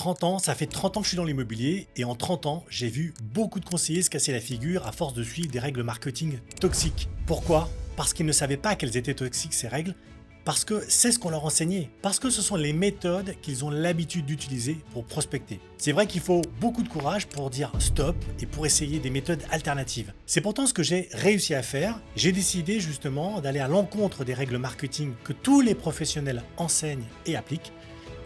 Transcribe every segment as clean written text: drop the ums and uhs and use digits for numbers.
30 ans, ça fait 30 ans que je suis dans l'immobilier et en 30 ans, j'ai vu beaucoup de conseillers se casser la figure à force de suivre des règles marketing toxiques. Pourquoi? Parce qu'ils ne savaient pas qu'elles étaient toxiques ces règles, parce que c'est ce qu'on leur enseignait, parce que ce sont les méthodes qu'ils ont l'habitude d'utiliser pour prospecter. C'est vrai qu'il faut beaucoup de courage pour dire stop et pour essayer des méthodes alternatives. C'est pourtant ce que j'ai réussi à faire. J'ai décidé justement d'aller à l'encontre des règles marketing que tous les professionnels enseignent et appliquent.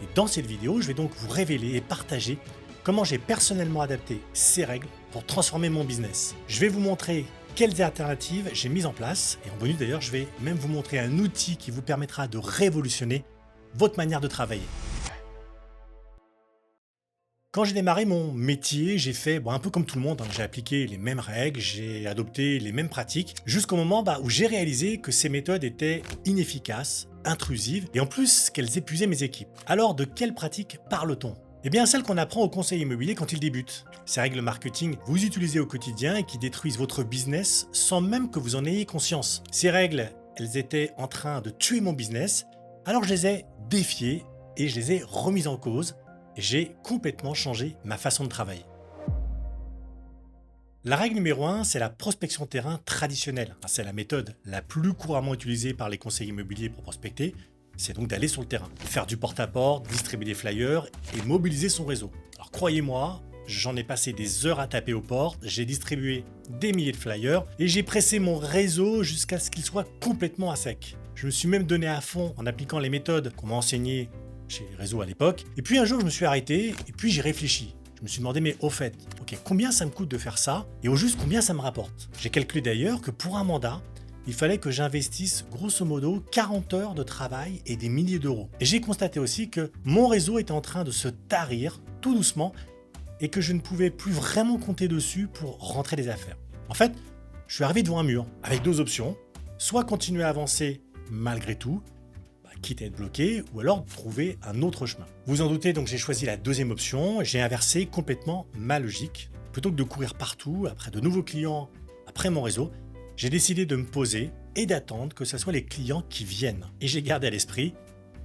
Et dans cette vidéo, je vais donc vous révéler et partager comment j'ai personnellement adapté ces règles pour transformer mon business. Je vais vous montrer quelles alternatives j'ai mises en place. Et en bonus d'ailleurs, je vais même vous montrer un outil qui vous permettra de révolutionner votre manière de travailler. Quand j'ai démarré mon métier, j'ai fait un peu comme tout le monde. J'ai appliqué les mêmes règles, j'ai adopté les mêmes pratiques, jusqu'au moment où j'ai réalisé que ces méthodes étaient inefficaces, intrusives, et en plus qu'elles épuisaient mes équipes. Alors de quelles pratiques parle-t-on? Eh bien celles qu'on apprend au conseil immobilier quand il débute. Ces règles marketing que vous utilisez au quotidien et qui détruisent votre business sans même que vous en ayez conscience. Ces règles, elles étaient en train de tuer mon business, alors je les ai défiées et je les ai remises en cause. J'ai complètement changé ma façon de travailler. La règle numéro 1, c'est la prospection terrain traditionnelle. C'est la méthode la plus couramment utilisée par les conseillers immobiliers pour prospecter. C'est donc d'aller sur le terrain, faire du porte-à-porte, distribuer des flyers et mobiliser son réseau. Alors croyez-moi, j'en ai passé des heures à taper aux portes, j'ai distribué des milliers de flyers et j'ai pressé mon réseau jusqu'à ce qu'il soit complètement à sec. Je me suis même donné à fond en appliquant les méthodes qu'on m'a enseignées chez les réseaux à l'époque. Et puis un jour, je me suis arrêté et puis j'ai réfléchi. Je me suis demandé, mais au fait, combien ça me coûte de faire ça et au juste combien ça me rapporte? J'ai calculé d'ailleurs que pour un mandat, il fallait que j'investisse grosso modo 40 heures de travail et des milliers d'euros. Et j'ai constaté aussi que mon réseau était en train de se tarir tout doucement et que je ne pouvais plus vraiment compter dessus pour rentrer des affaires. En fait, je suis arrivé devant un mur avec deux options. Soit continuer à avancer malgré tout, quitte à être bloqué, ou alors trouver un autre chemin. Vous en doutez, donc j'ai choisi la deuxième option. J'ai inversé complètement ma logique. Plutôt que de courir partout après de nouveaux clients, après mon réseau, j'ai décidé de me poser et d'attendre que ce soit les clients qui viennent. Et j'ai gardé à l'esprit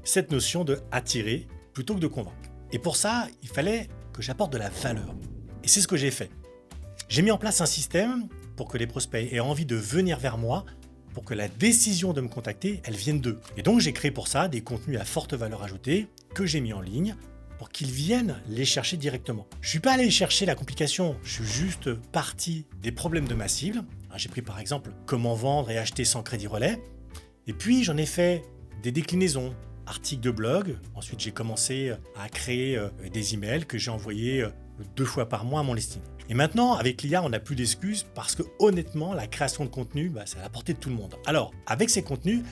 cette notion de attirer plutôt que de convaincre. Et pour ça, il fallait que j'apporte de la valeur. Et c'est ce que j'ai fait. J'ai mis en place un système pour que les prospects aient envie de venir vers moi, pour que la décision de me contacter, elle vienne d'eux. Et donc j'ai créé pour ça des contenus à forte valeur ajoutée que j'ai mis en ligne pour qu'ils viennent les chercher directement. Je ne suis pas allé chercher la complication, je suis juste parti des problèmes de ma cible. J'ai pris par exemple comment vendre et acheter sans crédit relais. Et puis j'en ai fait des déclinaisons, articles de blog. Ensuite j'ai commencé à créer des emails que j'ai envoyés 2 fois par mois à mon listing. Et maintenant, avec l'IA, on n'a plus d'excuses parce que honnêtement, la création de contenu, c'est à la portée de tout le monde. Alors, avec ces contenus,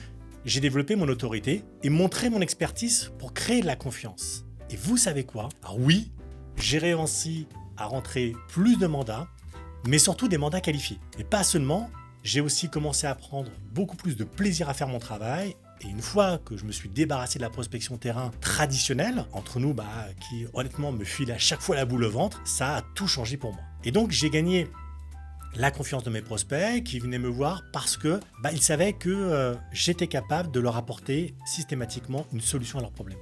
j'ai développé mon autorité et montré mon expertise pour créer de la confiance. Et vous savez quoi? Alors oui, j'ai réussi à rentrer plus de mandats, mais surtout des mandats qualifiés. Et pas seulement, j'ai aussi commencé à prendre beaucoup plus de plaisir à faire mon travail. Et une fois que je me suis débarrassé de la prospection terrain traditionnelle, entre nous, qui honnêtement me file à chaque fois la boule au ventre, ça a tout changé pour moi. Et donc j'ai gagné la confiance de mes prospects qui venaient me voir parce que ils savaient que j'étais capable de leur apporter systématiquement une solution à leurs problèmes.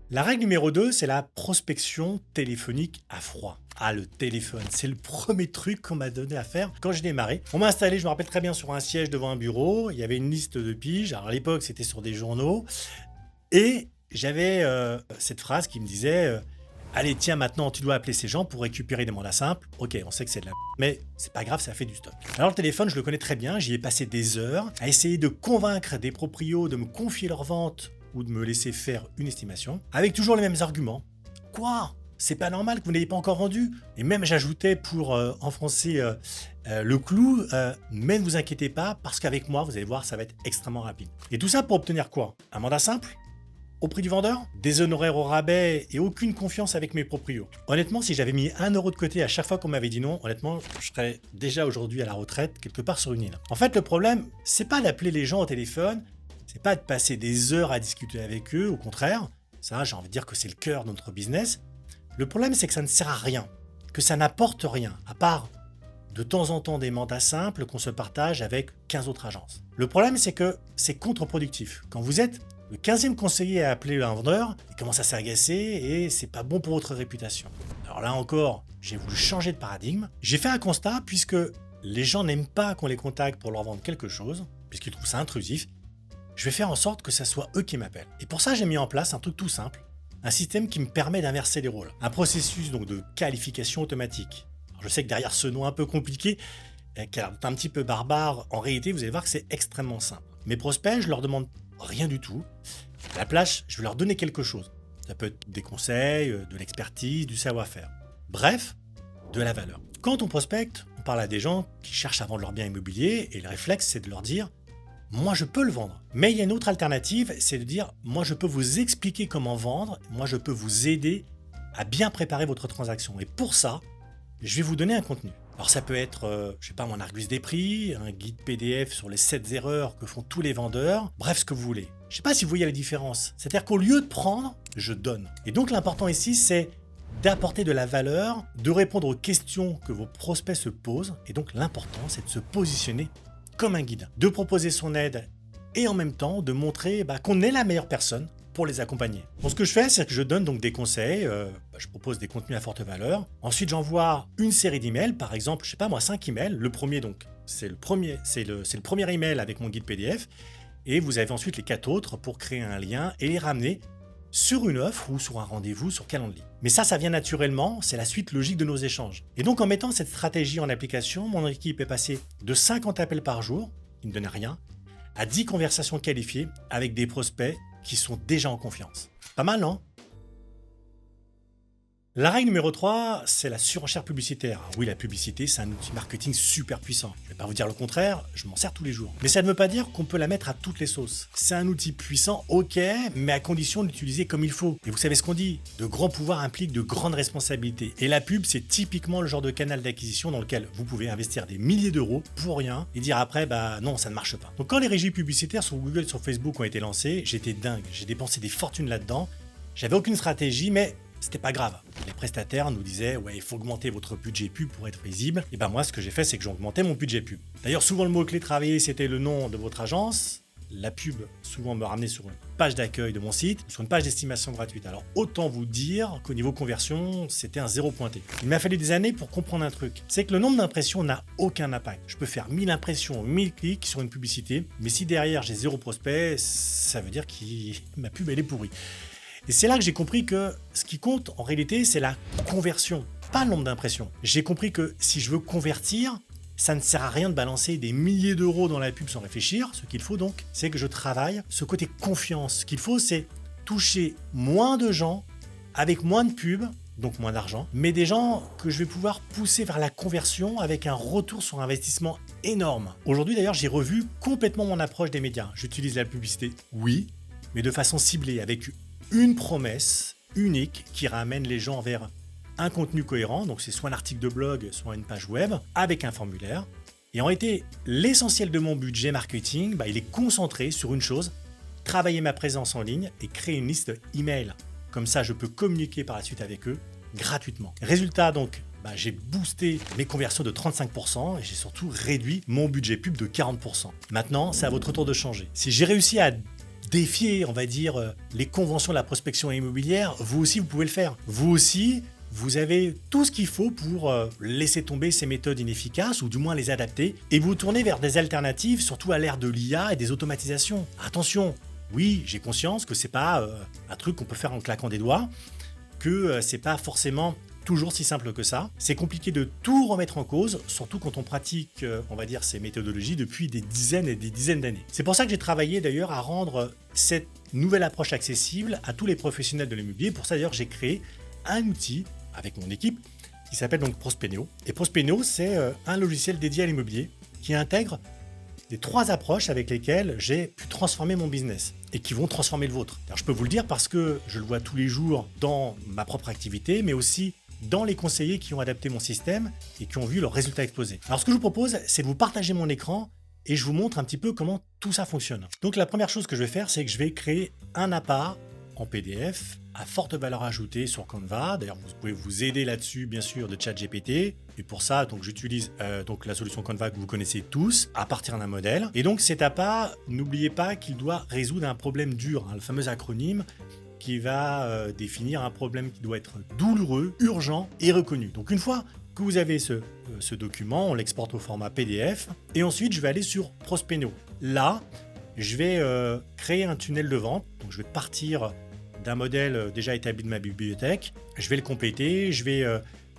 La règle numéro 2, c'est la prospection téléphonique à froid. Le téléphone, c'est le premier truc qu'on m'a donné à faire quand j'ai démarré. On m'a installé, je me rappelle très bien, sur un siège devant un bureau. Il y avait une liste de piges. Alors à l'époque, c'était sur des journaux. Et j'avais cette phrase qui me disait allez, tiens, maintenant, tu dois appeler ces gens pour récupérer des mandats simples. Ok, on sait que c'est de la mais c'est pas grave, ça fait du stock. Alors le téléphone, je le connais très bien. J'y ai passé des heures à essayer de convaincre des proprios de me confier leur vente ou de me laisser faire une estimation, avec toujours les mêmes arguments. Quoi? C'est pas normal que vous n'ayez pas encore vendu? Et même j'ajoutais pour enfoncer le clou, mais ne vous inquiétez pas, parce qu'avec moi, vous allez voir, ça va être extrêmement rapide. Et tout ça pour obtenir quoi? Un mandat simple? Au prix du vendeur? Des honoraires au rabais et aucune confiance avec mes proprios. Honnêtement, si j'avais mis 1 euro de côté à chaque fois qu'on m'avait dit non, honnêtement, je serais déjà aujourd'hui à la retraite, quelque part sur une île. En fait, le problème, c'est pas d'appeler les gens au téléphone, c'est pas de passer des heures à discuter avec eux, au contraire, ça, j'ai envie de dire que c'est le cœur de notre business. Le problème, c'est que ça ne sert à rien, que ça n'apporte rien, à part de temps en temps des mandats simples qu'on se partage avec 15 autres agences. Le problème, c'est que c'est contre-productif. Quand vous êtes Le 15e conseiller a appelé un vendeur, il commence à s'agacer et c'est pas bon pour votre réputation. Alors là encore, j'ai voulu changer de paradigme. J'ai fait un constat puisque les gens n'aiment pas qu'on les contacte pour leur vendre quelque chose, puisqu'ils trouvent ça intrusif. Je vais faire en sorte que ça soit eux qui m'appellent. Et pour ça, j'ai mis en place un truc tout simple, un système qui me permet d'inverser les rôles. Un processus donc de qualification automatique. Alors, je sais que derrière ce nom un peu compliqué, qui a l'air un petit peu barbare, en réalité, vous allez voir que c'est extrêmement simple. Mes prospects, je leur demande rien du tout. À la place, je vais leur donner quelque chose. Ça peut être des conseils, de l'expertise, du savoir-faire. Bref, de la valeur. Quand on prospecte, on parle à des gens qui cherchent à vendre leur bien immobilier et le réflexe, c'est de leur dire « moi, je peux le vendre ». Mais il y a une autre alternative, c'est de dire « moi, je peux vous expliquer comment vendre, moi, je peux vous aider à bien préparer votre transaction ». Et pour ça, je vais vous donner un contenu. Alors ça peut être, je sais pas, mon Argus des prix, un guide PDF sur les 7 erreurs que font tous les vendeurs, bref, ce que vous voulez. Je sais pas si vous voyez la différence. C'est-à-dire qu'au lieu de prendre, je donne. Et donc l'important ici, c'est d'apporter de la valeur, de répondre aux questions que vos prospects se posent. Et donc l'important, c'est de se positionner comme un guide, de proposer son aide et en même temps de montrer qu'on est la meilleure personne pour les accompagner. Donc ce que je fais, c'est que je donne donc des conseils, je propose des contenus à forte valeur. Ensuite, j'envoie une série d'emails, par exemple, je sais pas moi, 5 emails. Le premier donc, c'est le premier email avec mon guide PDF. Et vous avez ensuite les 4 autres pour créer un lien et les ramener sur une offre ou sur un rendez-vous sur Calendly. Mais ça vient naturellement, c'est la suite logique de nos échanges. Et donc en mettant cette stratégie en application, mon équipe est passée de 50 appels par jour, qui ne donnaient rien, à 10 conversations qualifiées avec des prospects qui sont déjà en confiance. Pas mal, non ? La règle numéro 3, c'est la surenchère publicitaire. Alors oui, la publicité, c'est un outil marketing super puissant. Je ne vais pas vous dire le contraire, je m'en sers tous les jours. Mais ça ne veut pas dire qu'on peut la mettre à toutes les sauces. C'est un outil puissant, ok, mais à condition de l'utiliser comme il faut. Et vous savez ce qu'on dit, de grands pouvoirs impliquent de grandes responsabilités. Et la pub, c'est typiquement le genre de canal d'acquisition dans lequel vous pouvez investir des milliers d'euros pour rien et dire après, non, ça ne marche pas. Donc quand les régies publicitaires sur Google et sur Facebook ont été lancées, j'étais dingue. J'ai dépensé des fortunes là-dedans. J'avais aucune stratégie, mais c'était pas grave. Les prestataires nous disaient « ouais, il faut augmenter votre budget pub pour être visible ». Et moi, ce que j'ai fait, c'est que j'ai augmenté mon budget pub. D'ailleurs, souvent, le mot-clé travaillé, c'était le nom de votre agence. La pub, souvent, me ramenait sur une page d'accueil de mon site, sur une page d'estimation gratuite. Alors, autant vous dire qu'au niveau conversion, c'était un zéro pointé. Il m'a fallu des années pour comprendre un truc. C'est que le nombre d'impressions n'a aucun impact. Je peux faire 1000 impressions, 1000 clics sur une publicité, mais si derrière, j'ai 0 prospect, ça veut dire que ma pub, elle est pourrie. Et c'est là que j'ai compris que ce qui compte en réalité, c'est la conversion, pas le nombre d'impressions. J'ai compris que si je veux convertir, ça ne sert à rien de balancer des milliers d'euros dans la pub sans réfléchir. Ce qu'il faut donc, c'est que je travaille ce côté confiance. Ce qu'il faut, c'est toucher moins de gens avec moins de pubs, donc moins d'argent, mais des gens que je vais pouvoir pousser vers la conversion avec un retour sur investissement énorme. Aujourd'hui d'ailleurs, j'ai revu complètement mon approche des médias. J'utilise la publicité, oui, mais de façon ciblée, avec une promesse unique qui ramène les gens vers un contenu cohérent, donc c'est soit un article de blog, soit une page web, avec un formulaire. Et en réalité, l'essentiel de mon budget marketing, il est concentré sur une chose, travailler ma présence en ligne et créer une liste email. Comme ça, je peux communiquer par la suite avec eux gratuitement. Résultat donc, j'ai boosté mes conversions de 35% et j'ai surtout réduit mon budget pub de 40%. Maintenant, c'est à votre tour de changer. Si j'ai réussi à défier, on va dire, les conventions de la prospection immobilière, vous aussi, vous pouvez le faire. Vous aussi, vous avez tout ce qu'il faut pour laisser tomber ces méthodes inefficaces ou du moins les adapter et vous tourner vers des alternatives, surtout à l'ère de l'IA et des automatisations. Attention, oui, j'ai conscience que c'est pas un truc qu'on peut faire en claquant des doigts, que c'est pas forcément toujours si simple que ça. C'est compliqué de tout remettre en cause, surtout quand on pratique, on va dire, ces méthodologies depuis des dizaines et des dizaines d'années. C'est pour ça que j'ai travaillé d'ailleurs à rendre cette nouvelle approche accessible à tous les professionnels de l'immobilier. Pour ça d'ailleurs, j'ai créé un outil avec mon équipe qui s'appelle donc Prospeneo. Et Prospeneo, c'est un logiciel dédié à l'immobilier qui intègre les 3 approches avec lesquelles j'ai pu transformer mon business et qui vont transformer le vôtre. Alors, je peux vous le dire parce que je le vois tous les jours dans ma propre activité, mais aussi dans les conseillers qui ont adapté mon système et qui ont vu leurs résultats exploser. Alors ce que je vous propose, c'est de vous partager mon écran et je vous montre un petit peu comment tout ça fonctionne. Donc la première chose que je vais faire, c'est que je vais créer un appart en PDF à forte valeur ajoutée sur Canva. D'ailleurs, vous pouvez vous aider là-dessus, bien sûr, de ChatGPT. Et pour ça, donc j'utilise donc la solution Canva que vous connaissez tous à partir d'un modèle. Et donc cet appât, n'oubliez pas qu'il doit résoudre un problème dur, hein, le fameux acronyme qui va définir un problème qui doit être douloureux, urgent et reconnu. Donc une fois que vous avez ce document, on l'exporte au format PDF. Et ensuite, je vais aller sur Prospenio. Là, je vais créer un tunnel de vente. Donc, je vais partir d'un modèle déjà établi de ma bibliothèque. Je vais le compléter. Je vais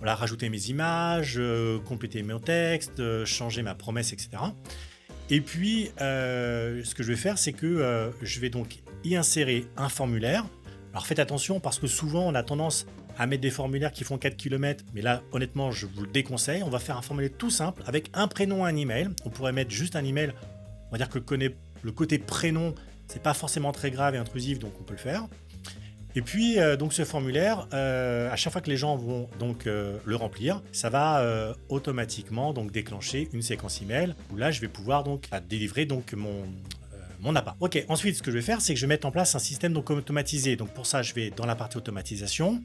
rajouter mes images, compléter mon texte, changer ma promesse, etc. Et puis, ce que je vais faire, c'est que je vais donc y insérer un formulaire. Alors, faites attention parce que souvent, on a tendance à mettre des formulaires qui font 4 km. Mais là, honnêtement, je vous le déconseille. On va faire un formulaire tout simple avec un prénom et un email. On pourrait mettre juste un email. On va dire que le côté prénom, c'est pas forcément très grave et intrusif, donc on peut le faire. Et puis, donc ce formulaire, à chaque fois que les gens vont donc le remplir, ça va automatiquement donc déclencher une séquence email où là, je vais pouvoir donc délivrer donc mon appât. Ok, ensuite, ce que je vais faire, c'est que je vais mettre en place un système donc automatisé. Donc pour ça, je vais dans la partie automatisation.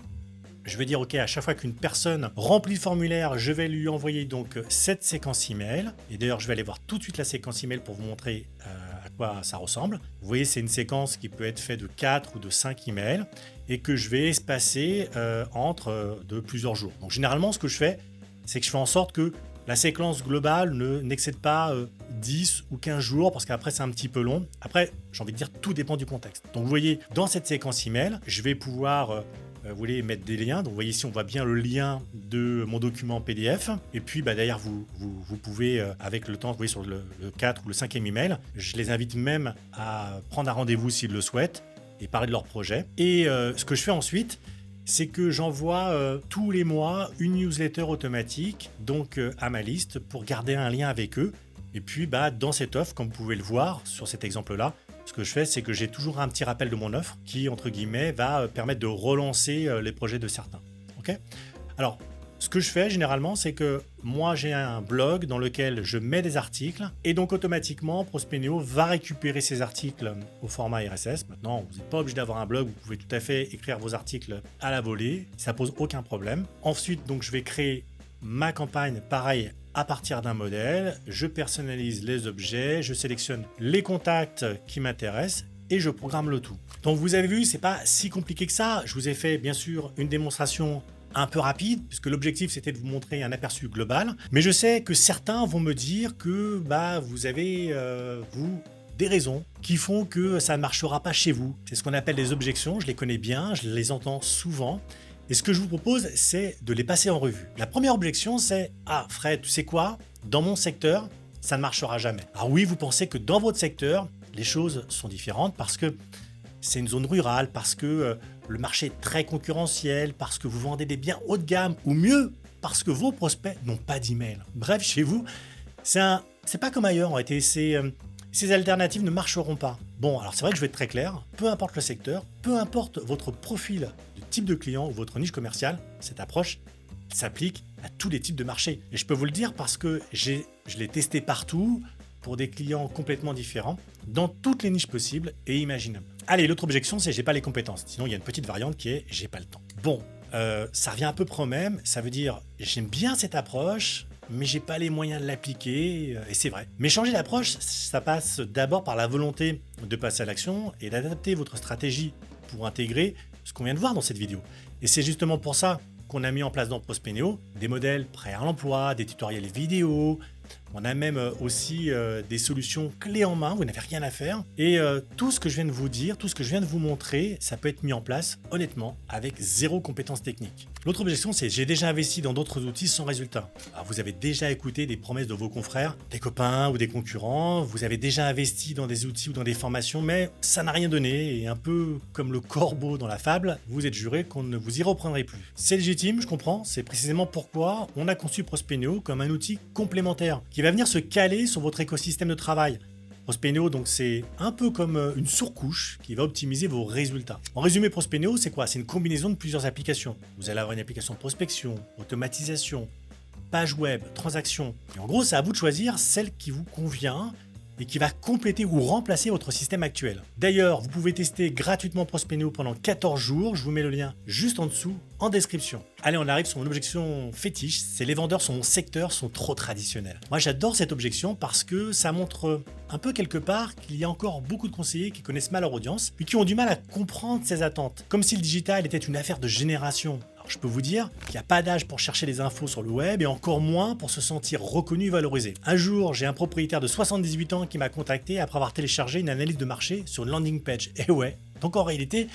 Je vais dire, ok, à chaque fois qu'une personne remplit le formulaire, je vais lui envoyer donc cette séquence email. Et d'ailleurs, je vais aller voir tout de suite la séquence email pour vous montrer à quoi ça ressemble. Vous voyez, c'est une séquence qui peut être faite de 4 ou de 5 emails et que je vais espacer entre de plusieurs jours. Donc généralement, ce que je fais, c'est que je fais en sorte que la séquence globale n'excède pas 10 ou 15 jours parce qu'après, c'est un petit peu long. Après, j'ai envie de dire, tout dépend du contexte. Donc vous voyez, dans cette séquence email, je vais pouvoir... vous voulez mettre des liens, donc vous voyez ici on voit bien le lien de mon document PDF et puis d'ailleurs vous pouvez avec le temps, vous voyez sur le 4 ou le 5e email, je les invite même à prendre un rendez-vous s'ils le souhaitent et parler de leur projet. Et ce que je fais ensuite, c'est que j'envoie tous les mois une newsletter automatique donc à ma liste pour garder un lien avec eux. Et puis dans cette offre, comme vous pouvez le voir sur cet exemple-là, ce que je fais, c'est que j'ai toujours un petit rappel de mon offre qui, entre guillemets, va permettre de relancer les projets de certains. Ok ? Alors, ce que je fais généralement, c'est que moi, j'ai un blog dans lequel je mets des articles et donc automatiquement, Prospenio va récupérer ces articles au format RSS. Maintenant, vous n'êtes pas obligé d'avoir un blog, vous pouvez tout à fait écrire vos articles à la volée, ça pose aucun problème. Ensuite, donc, je vais créer ma campagne, pareil, à partir d'un modèle, je personnalise les objets, je sélectionne les contacts qui m'intéressent et je programme le tout. Donc vous avez vu, c'est pas si compliqué que ça. Je vous ai fait bien sûr une démonstration un peu rapide puisque l'objectif c'était de vous montrer un aperçu global. Mais je sais que certains vont me dire que vous avez des raisons qui font que ça ne marchera pas chez vous. C'est ce qu'on appelle les objections. Je les connais bien, je les entends souvent. Et ce que je vous propose, c'est de les passer en revue. La première objection, c'est « Ah, Fred, tu sais quoi? Dans mon secteur, ça ne marchera jamais. » Alors oui, vous pensez que dans votre secteur, les choses sont différentes parce que c'est une zone rurale, parce que le marché est très concurrentiel, parce que vous vendez des biens haut de gamme, ou mieux, parce que vos prospects n'ont pas d'email. Bref, chez vous, c'est pas comme ailleurs. Ces alternatives ne marcheront pas. Bon, alors c'est vrai que je vais être très clair, peu importe le secteur, peu importe votre profil de type de client ou votre niche commerciale, cette approche s'applique à tous les types de marchés. Et je peux vous le dire parce que je l'ai testé partout pour des clients complètement différents, dans toutes les niches possibles et imaginables. Allez, l'autre objection, c'est j'ai pas les compétences. Sinon, il y a une petite variante qui est j'ai pas le temps. Bon, ça revient un peu près au même, ça veut dire j'aime bien cette approche, mais j'ai pas les moyens de l'appliquer, et c'est vrai. Mais changer d'approche, ça passe d'abord par la volonté de passer à l'action et d'adapter votre stratégie pour intégrer ce qu'on vient de voir dans cette vidéo. Et c'est justement pour ça qu'on a mis en place dans Prospenio des modèles prêts à l'emploi, des tutoriels vidéo. On a même aussi des solutions clés en main, vous n'avez rien à faire. Et tout ce que je viens de vous dire, tout ce que je viens de vous montrer, ça peut être mis en place, honnêtement, avec zéro compétence technique. L'autre objection, c'est j'ai déjà investi dans d'autres outils sans résultat. Alors, vous avez déjà écouté des promesses de vos confrères, des copains ou des concurrents, vous avez déjà investi dans des outils ou dans des formations, mais ça n'a rien donné. Et un peu comme le corbeau dans la fable, vous êtes juré qu'on ne vous y reprendrait plus. C'est légitime, je comprends, c'est précisément pourquoi on a conçu Prospenio comme un outil complémentaire qui va venir se caler sur votre écosystème de travail. Prospenio, donc c'est un peu comme une surcouche qui va optimiser vos résultats. En résumé, Prospenio, c'est quoi? C'est une combinaison de plusieurs applications. Vous allez avoir une application de prospection, automatisation, page web, transaction. Et en gros, c'est à vous de choisir celle qui vous convient et qui va compléter ou remplacer votre système actuel. D'ailleurs, vous pouvez tester gratuitement Prospeno pendant 14 jours, je vous mets le lien juste en dessous, en description. Allez, on arrive sur mon objection fétiche, c'est les vendeurs sur mon secteur sont trop traditionnels. Moi j'adore cette objection parce que ça montre un peu quelque part qu'il y a encore beaucoup de conseillers qui connaissent mal leur audience, puis qui ont du mal à comprendre ses attentes, comme si le digital était une affaire de génération. Alors, je peux vous dire qu'il n'y a pas d'âge pour chercher les infos sur le web et encore moins pour se sentir reconnu et valorisé. Un jour, j'ai un propriétaire de 78 ans qui m'a contacté après avoir téléchargé une analyse de marché sur une landing page. Et ouais, donc en réalité,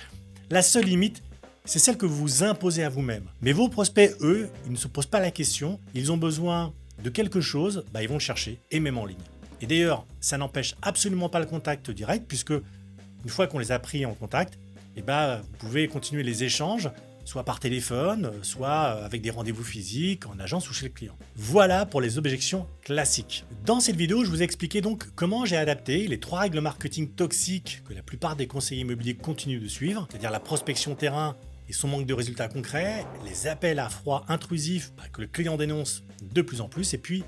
la seule limite, c'est celle que vous vous imposez à vous-même. Mais vos prospects, eux, ils ne se posent pas la question, ils ont besoin de quelque chose, ils vont le chercher, et même en ligne. Et d'ailleurs, ça n'empêche absolument pas le contact direct, puisque une fois qu'on les a pris en contact, vous pouvez continuer les échanges, soit par téléphone, soit avec des rendez-vous physiques, en agence ou chez le client. Voilà pour les objections classiques. Dans cette vidéo, je vous ai expliqué donc comment j'ai adapté les 3 règles marketing toxiques que la plupart des conseillers immobiliers continuent de suivre, c'est-à-dire la prospection terrain et son manque de résultats concrets, les appels à froid intrusifs que le client dénonce de plus en plus, et puis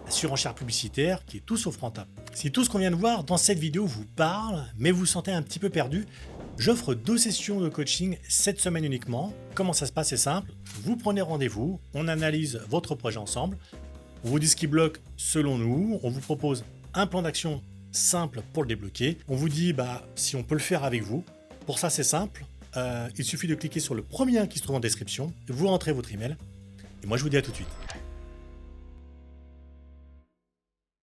la surenchère publicitaire qui est tout sauf rentable. Si tout ce qu'on vient de voir dans cette vidéo vous parle, mais vous vous sentez un petit peu perdu, j'offre 2 sessions de coaching cette semaine uniquement. Comment ça se passe? C'est simple, vous prenez rendez-vous, on analyse votre projet ensemble, on vous dit ce qui bloque selon nous, on vous propose un plan d'action simple pour le débloquer, on vous dit si on peut le faire avec vous. Pour ça c'est simple, il suffit de cliquer sur le premier lien qui se trouve en description, vous rentrez votre email, et moi je vous dis à tout de suite.